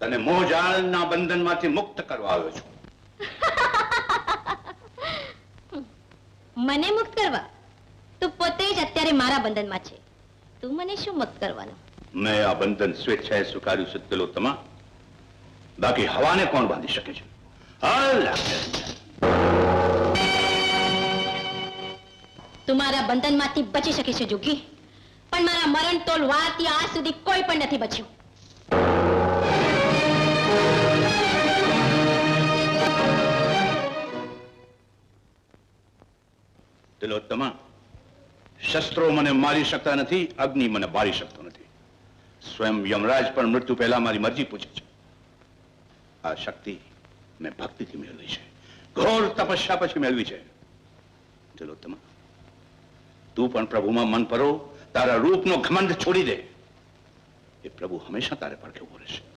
તને મોહજાળના બંધનમાંથી મુક્ત કરવા આવ્યો છું. મને મુક્ત કરવા? તું પોતે જ અત્યારે મારા બંધનમાં છે. તું મને શું મુક્ત કરવાનો? મેં આ બંધન સ્વેચ્છાએ સ્વીકાર્યું છે તિલોત્તમા. બાકી હવાને કોણ બાંધી શકે છે? હાલ તું મારા બંધનમાંથી બચી શકે છે જોગી, પણ મારા મરણ તોલ વારથી આજ સુધી કોઈ પણ નથી બચ્યું. તિલોત્તમા, શસ્ત્રો મને મારી શકતા નથી, અગ્નિ મને બાળી શકતો નથી. સ્વયં યમરાજ પણ મૃત્યુ પહેલા મારી મરજી પૂછે છે. આ શક્તિ મેં ભક્તિથી મેળવી છે, ઘોર તપસ્યા પછી મેળવી છે. તિલોત્તમા, તું પણ પ્રભુમાં મન પરો, તારા રૂપનો ઘમંડ છોડી દે. એ પ્રભુ હંમેશા તારે પડખે ઉભો રહેશે.